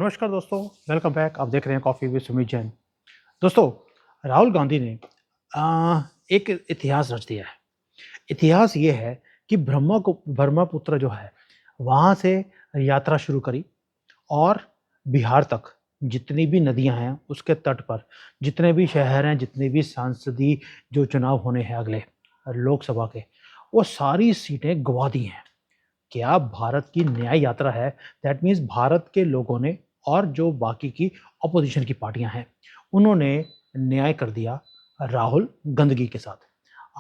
नमस्कार दोस्तों, welcome back. आप देख रहे हैं कॉफ़ी विद सुमित जैन। दोस्तों, राहुल गांधी ने एक इतिहास रच दिया है। इतिहास ये है कि ब्रह्मपुत्र जो है, वहाँ से यात्रा शुरू करी और बिहार तक जितनी भी नदियाँ हैं, उसके तट पर जितने भी शहर हैं, जितने भी सांसदीय जो चुनाव होने हैं अगले लोकसभा के, वो सारी सीटें गँवा दी हैं। क्या भारत की न्याय यात्रा है। दैट मीन्स भारत के लोगों ने और जो बाकी की अपोजिशन की पार्टियां हैं, उन्होंने न्याय कर दिया राहुल गंदगी के साथ।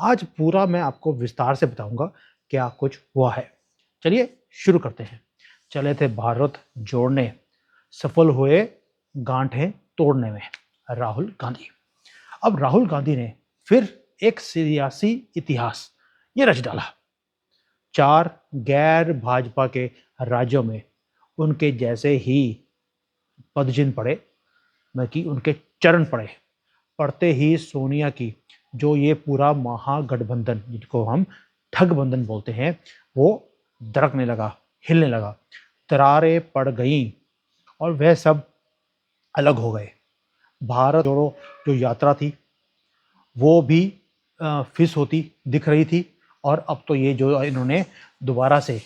आज पूरा मैं आपको विस्तार से बताऊंगा क्या कुछ हुआ है। चलिए शुरू करते हैं। चले थे भारत जोड़ने, सफल हुए गांठें तोड़ने में राहुल गांधी। अब राहुल गांधी ने फिर एक सियासी इतिहास ये रच डाला। 4 गैर भाजपा के राज्यों में उनके जैसे ही पदचिन्ह पड़े, न कि उनके चरण पड़े। पड़ते ही सोनिया की जो ये पूरा महागठबंधन, जिसको हम ठगबंधन बोलते हैं, वो दरकने लगा, हिलने लगा। दरारें पड़ गईं और वह सब अलग हो गए। भारत जोड़ो जो यात्रा थी, वो भी फिस होती दिख रही थी। और अब तो ये जो इन्होंने दोबारा से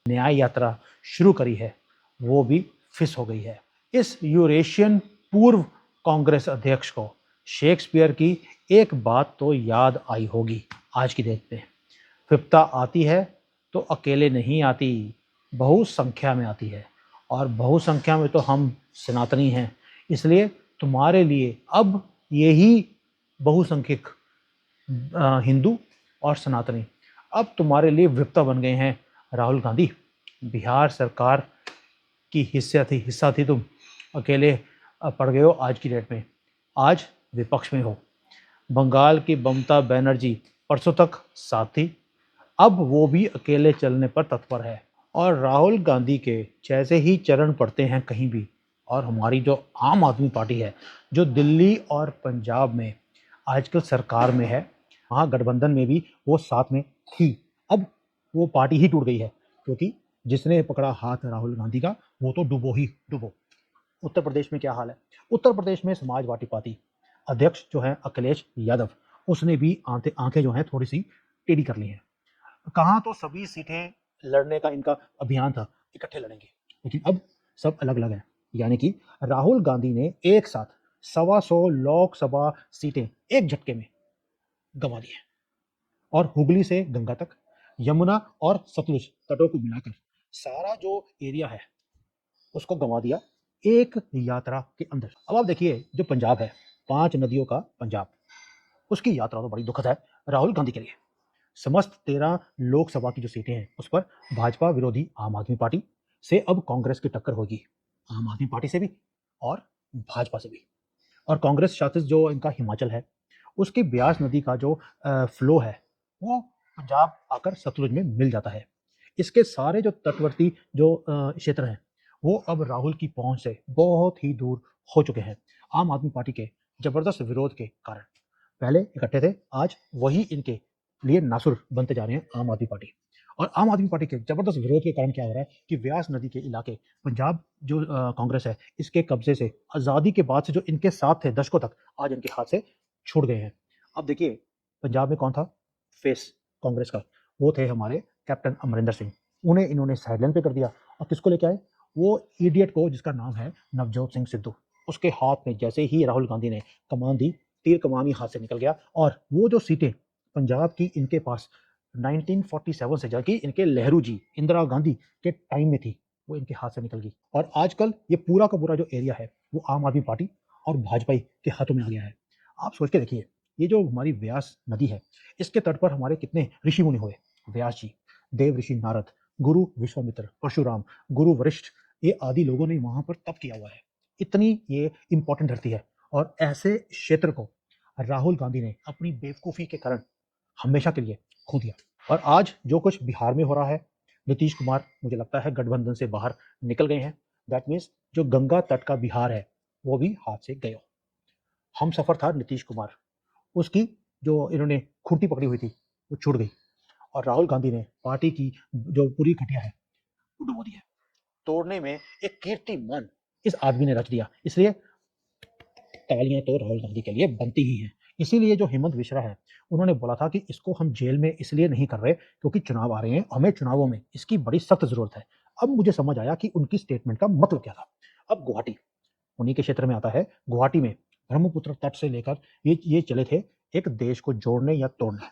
न्याय यात्रा शुरू करी है, वो भी फिस हो गई है। इस यूरेशियन पूर्व कांग्रेस अध्यक्ष को शेक्सपियर की एक बात तो याद आई होगी आज की डेट में। विपदा आती है तो अकेले नहीं आती, बहुसंख्या में आती है। और बहुसंख्या में तो हम सनातनी हैं, इसलिए तुम्हारे लिए अब यही बहुसंख्यक हिंदू और सनातनी अब तुम्हारे लिए विपदा बन गए हैं। राहुल गांधी, बिहार सरकार की हिस्सा थी तुम, अकेले पड़ गए हो आज की डेट में। आज विपक्ष में हो। बंगाल की ममता बनर्जी परसों तक साथ थी, अब वो भी अकेले चलने पर तत्पर है। और राहुल गांधी के जैसे ही चरण पड़ते हैं कहीं भी। और हमारी जो आम आदमी पार्टी है, जो दिल्ली और पंजाब में आजकल सरकार में है, महागठबंधन में भी वो साथ में थी। अब वो पार्टी ही टूट गई है, क्योंकि जिसने पकड़ा हाथ राहुल गांधी का, वो तो डूबो ही डूबो। उत्तर प्रदेश में क्या हाल है। उत्तर प्रदेश में समाजवादी पार्टी अध्यक्ष जो है अखिलेश यादव, उसने भी आंखें जो हैं थोड़ी सी टेढ़ी कर ली हैं। कहाँ तो सभी सीटें लड़ने का इनका अभियान था, इकट्ठे लड़ेंगे, लेकिन अब सब अलग अलग हैं। यानी कि राहुल गांधी ने एक साथ 125 लोकसभा सीटें एक झटके में गंवा दी हैं। और हुगली से गंगा तक, यमुना और सतलुज तटों को मिलाकर सारा जो एरिया है, उसको गंवा दिया एक यात्रा के अंदर। अब आप देखिए, जो पंजाब है, 5 नदियों का पंजाब, उसकी यात्रा तो बड़ी दुखद है राहुल गांधी के लिए। समस्त 13 लोकसभा की जो सीटें हैं, उस पर भाजपा विरोधी आम आदमी पार्टी से अब कांग्रेस की टक्कर होगी। आम आदमी पार्टी से भी और भाजपा से भी। और कांग्रेस शासित जो इनका हिमाचल है, उसकी ब्यास नदी का जो फ्लो है, वो पंजाब आकर सतलुज में मिल जाता है। इसके सारे जो तटवर्ती जो क्षेत्र हैं, वो अब राहुल की पहुंच से बहुत ही दूर हो चुके हैं, आम आदमी पार्टी के जबरदस्त विरोध के कारण। पहले इकट्ठे थे, आज वही इनके लिए नासुर बनते जा रहे हैं आम आदमी पार्टी। और आम आदमी पार्टी के जबरदस्त विरोध के कारण क्या हो रहा है कि व्यास नदी के इलाके, पंजाब जो कांग्रेस है, इसके कब्जे से आज़ादी के बाद से जो इनके साथ थे दशकों तक, आज इनके हाथ से छूट गए हैं। अब देखिए, पंजाब में कौन था फेस कांग्रेस का, वो थे हमारे कैप्टन अमरिंदर सिंह। उन्हें इन्होंने साइडलाइन पे कर दिया। और किसको लेके आए, वो इडियट को जिसका नाम है नवजोत सिंह सिद्धू। उसके हाथ में जैसे ही राहुल गांधी ने कमान दी, तीर कमान ही हाथ से निकल गया। और वो जो सीटें पंजाब की इनके पास 1947 से जाके इनके नेहरू जी, इंदिरा गांधी के टाइम में थी, वो इनके हाथ से निकल गई। और आजकल ये पूरा का पूरा जो एरिया है, वो आम आदमी पार्टी और भाजपा के हाथों में आ गया है। आप सोच के देखिए, ये जो हमारी व्यास नदी है, इसके तट पर हमारे कितने ऋषि मुनि हुए। व्यास जी, देव ऋषि नारद, गुरु विश्वामित्र, परशुराम, गुरु वशिष्ठ, ये आदि लोगों ने वहां पर तप किया हुआ है। इतनी ये इंपॉर्टेंट धरती है। और ऐसे क्षेत्र को राहुल गांधी ने अपनी बेवकूफ़ी के कारण हमेशा के लिए खो दिया। और आज जो कुछ बिहार में हो रहा है, नीतीश कुमार मुझे लगता है गठबंधन से बाहर निकल गए हैं। दैट मीन्स जो गंगा तट का बिहार है, वो भी हाथ से गया। हम सफर था नीतीश कुमार, उसकी जो इन्होंने खुंटी पकड़ी हुई थी, वो छूट गई। और राहुल गांधी ने पार्टी की जो पूरी घटिया है, वो डुबो दी है। तोड़ने में एक कीर्तिमान इस आदमी ने रच दिया, इसलिए तालियां तो राहुल गांधी के लिए बनती ही हैं। इसीलिए जो हेमंत मिश्रा है, उन्होंने बोला था कि इसको हम जेल में इसलिए नहीं कर रहे क्योंकि चुनाव आ रहे हैं, हमें चुनावों में इसकी बड़ी सख्त जरूरत है। अब मुझे समझ आया कि उनकी स्टेटमेंट का मतलब क्या था। अब गुवाहाटी उन्हीं के क्षेत्र में आता है। गुवाहाटी में ब्रह्मपुत्र तट से लेकर ये चले थे एक देश को जोड़ने या तोड़ने।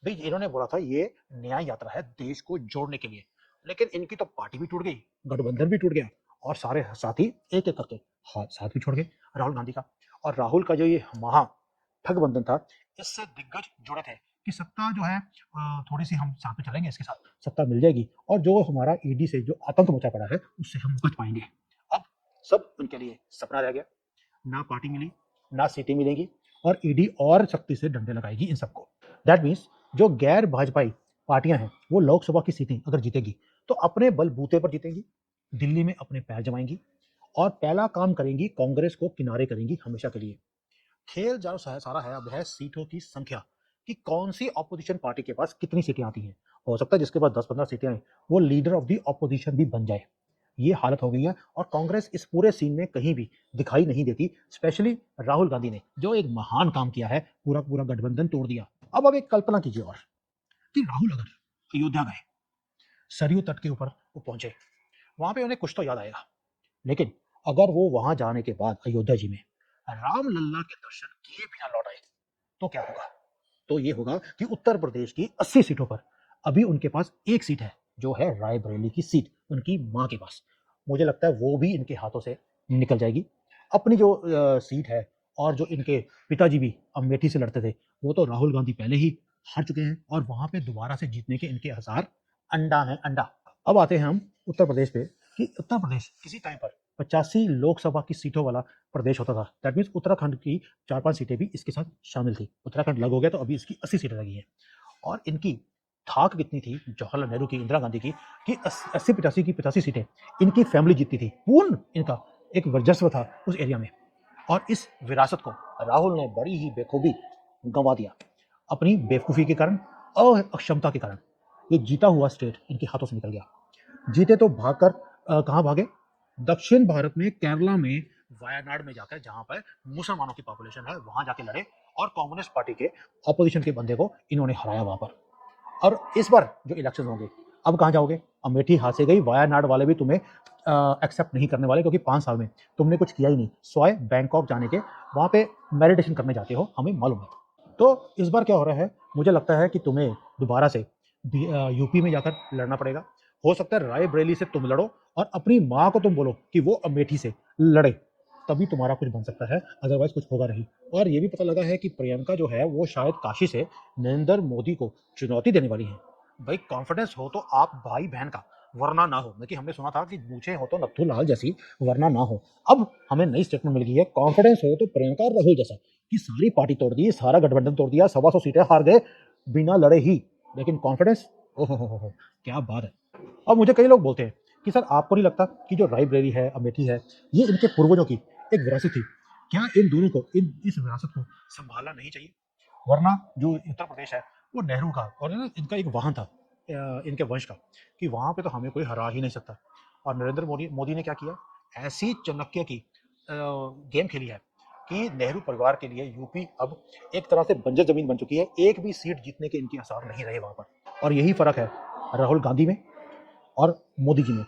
भाई इन्होंने बोला था ये न्याय यात्रा है देश को जोड़ने के लिए, लेकिन इनकी तो पार्टी भी टूट गई, गठबंधन भी टूट गया और सारे साथी एक एक करके साथ भी छोड़ गए राहुल गांधी का। और राहुल का जो ये महा ठगबंधन था, इससे दिग्गज जुड़े थे कि सत्ता जो है थोड़ी सी हम साथ में चलेंगे, इसके साथ सत्ता मिल जाएगी और जो हमारा ईडी से जो आतंक मचा पड़ा है उससे हम बच पाएंगे। अब सब उनके लिए सपना रह गया, ना पार्टी मिली, ना सीटें मिलेंगी और ईडी और सख्ती से डंडे लगाएगी इन सबको। दैट मीन्स जो गैर भाजपाई पार्टियां हैं वो लोकसभा की सीटें अगर जीतेगी तो अपने बलबूते पर जीतेंगी, दिल्ली में अपने पैर जमाएंगी और पहला काम करेंगी कांग्रेस को किनारे करेंगी हमेशा के लिए। खेल जो सारा है अब है सीटों की संख्या, कि कौन सी ऑपोजिशन पार्टी के पास कितनी सीटें आती हैं। हो सकता है जिसके पास 10-15 सीटें आए वो लीडर ऑफ द ऑपोजिशन भी बन जाए। ये हालत हो गई है और कांग्रेस इस पूरे सीन में कहीं भी दिखाई नहीं देती। स्पेशली राहुल गांधी ने जो एक महान काम किया है, पूरा पूरा गठबंधन तोड़ दिया। अब एक कल्पना कीजिए और कि राहुल अगर अयोध्या गए, सरयू तट के ऊपर वो पहुंचे, वहां पे उन्हें कुछ तो याद आएगा, लेकिन अगर वो वहां जाने के बाद अयोध्या जी में राम लल्ला के दर्शन किए बिना लौट आए तो क्या होगा। तो ये होगा कि उत्तर प्रदेश की 80 सीटों पर अभी उनके पास एक सीट है जो है रायबरेली की सीट उनकी मां के पास। मुझे लगता है वो भी इनके हाथों से निकल जाएगी। अपनी जो सीट है और जो इनके पिताजी भी अमेठी से लड़ते थे वो तो राहुल गांधी पहले ही हार चुके हैं और वहां पे दोबारा से जीतने के इनके आसार अंडा है अंडा। अब आते हैं हम उत्तर प्रदेश पे कि उत्तर प्रदेश किसी टाइम पर 85 लोकसभा की सीटों वाला प्रदेश होता था। दैट मीन्स उत्तराखंड की 4-5 सीटें भी इसके साथ शामिल थी। उत्तराखंड अलग हो गया तो अभी इसकी 80 सीटें लगी हैं। और इनकी थाक कितनी थी जवाहरलाल नेहरू की, इंदिरा गांधी की, कि 80-85 की 85 सीटें इनकी फैमिली जीतती थी। पूर्ण इनका एक वर्चस्व था उस एरिया में और इस विरासत को राहुल ने बड़ी ही बेखूबी गंवा दिया अपनी बेवकूफ़ी के कारण, अक्षमता के कारण। ये जीता हुआ स्टेट इनके हाथों से निकल गया। जीते तो भागकर कहाँ भागे, दक्षिण भारत में केरला में वायनाड में जाकर जहां पर मुसलमानों की पॉपुलेशन है वहां जाके लड़े और कांग्रेस पार्टी के ऑपोजिशन के बंदे को इन्होंने हराया वहां पर। और इस बार जो इलेक्शन होंगे अब कहाँ जाओगे, अमेठी हाथ से गई, वायनाड वाले भी तुम्हें एक्सेप्ट नहीं करने वाले क्योंकि 5 साल में तुमने कुछ किया ही नहीं, स्वाय बैंकॉक जाने के वहां पे मेडिटेशन करने जाते हो, हमें मालूम है। तो इस बार क्या हो रहा है, मुझे लगता है कि तुम्हें दोबारा से यूपी में जाकर लड़ना पड़ेगा। हो सकता है रायबरेली से तुम लड़ो और अपनी माँ को तुम बोलो कि वो अमेठी से लड़े, तभी तुम्हारा कुछ बन सकता है, अदरवाइज कुछ होगा नहीं। और ये भी पता लगा है कि प्रियंका जो है वो शायद काशी से नरेंद्र मोदी को चुनौती देने वाली है। भाई कॉन्फिडेंस हो तो आप भाई बहन का, वरना ना हो। देखिए हमने सुना था कि मूछें हो तो नत्थू लाल जैसी, वरना ना हो। अब हमें नई स्टेटमेंट मिल गई है, कॉन्फिडेंस हो तो प्रियंका और राहुल जैसा, कि सारी पार्टी तोड़ दी, सारा गठबंधन तोड़ दिया, 125 सीटें हार गए बिना लड़े ही, लेकिन कॉन्फिडेंस, ओहो हो, क्या बात है। अब मुझे कई लोग बोलते हैं कि सर आपको नहीं लगता कि जो रायबरेली है, अमेठी है, ये इनके पूर्वजों की एक विरासत थी, क्या इन दोनों को इस विरासत को संभालना नहीं चाहिए। वरना जो उत्तर प्रदेश है वो नेहरू का और इनका एक वाहन था, इनके वंश का, कि वहां पे तो हमें कोई हरा ही नहीं सकता। और नरेंद्र मोदी मोदी ने क्या किया, ऐसी चाणक्य की गेम खेली है कि नेहरू परिवार के लिए यूपी अब एक तरह से बंजर जमीन बन चुकी है, एक भी सीट जीतने के इनके आसार नहीं रहे वहां पर। और यही फर्क है राहुल गांधी में और मोदी जी में।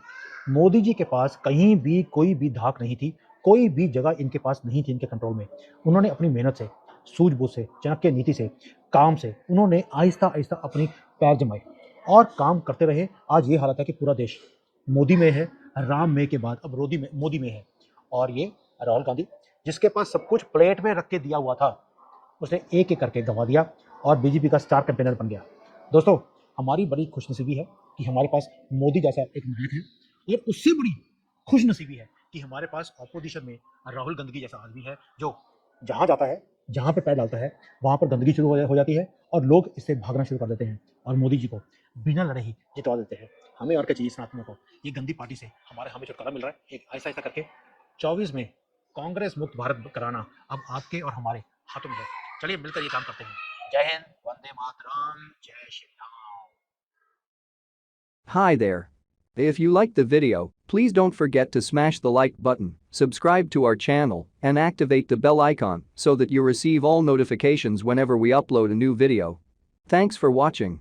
मोदी जी के पास कहीं भी कोई भी धाक नहीं थी, कोई भी जगह इनके पास नहीं थी इनके कंट्रोल में। उन्होंने अपनी मेहनत से, सूझबूझ से, चाणक्य नीति से, काम से उन्होंने आहिस्ता आहिस्ता अपनी पैर जमाए और काम करते रहे। आज ये हालत है कि पूरा देश मोदी में है, राम में के बाद अब मोदी में है। और ये राहुल गांधी जिसके पास सब कुछ प्लेट में रख के दिया हुआ था, उसने एक एक करके गंवा दिया और बीजेपी का स्टार कैंपेनर बन गया। दोस्तों हमारी बड़ी खुशनसीबी है कि हमारे पास मोदी जैसा एक नायक है और उससे बड़ी खुशनसीबी है कि हमारे पास ऑपोजिशन में राहुल गांधी जैसा आदमी है जो जहां जाता है, जहां पे पैर डालता है वहां पर गंदगी शुरू हो जाती है और लोग इससे भागना शुरू कर देते हैं और मोदी जी को बिना लड़े ही जितवा देते हैं। हमें और क्या चाहिए सनातनों को, ये गंदी पार्टी से हमें छुटकारा मिल रहा है एक ऐसा ऐसा करके। 24 में कांग्रेस मुक्त भारत कराना अब आपके और हमारे हाथों में है। चलिए मिलकर ये काम करते हैं। जय हिंद, वंदे मातरम, जय Shri Ram. Hi there. If you liked the video, please don't forget to smash the like button, subscribe to our channel, and activate the bell icon so that you receive all notifications whenever we upload a new video. Thanks for watching.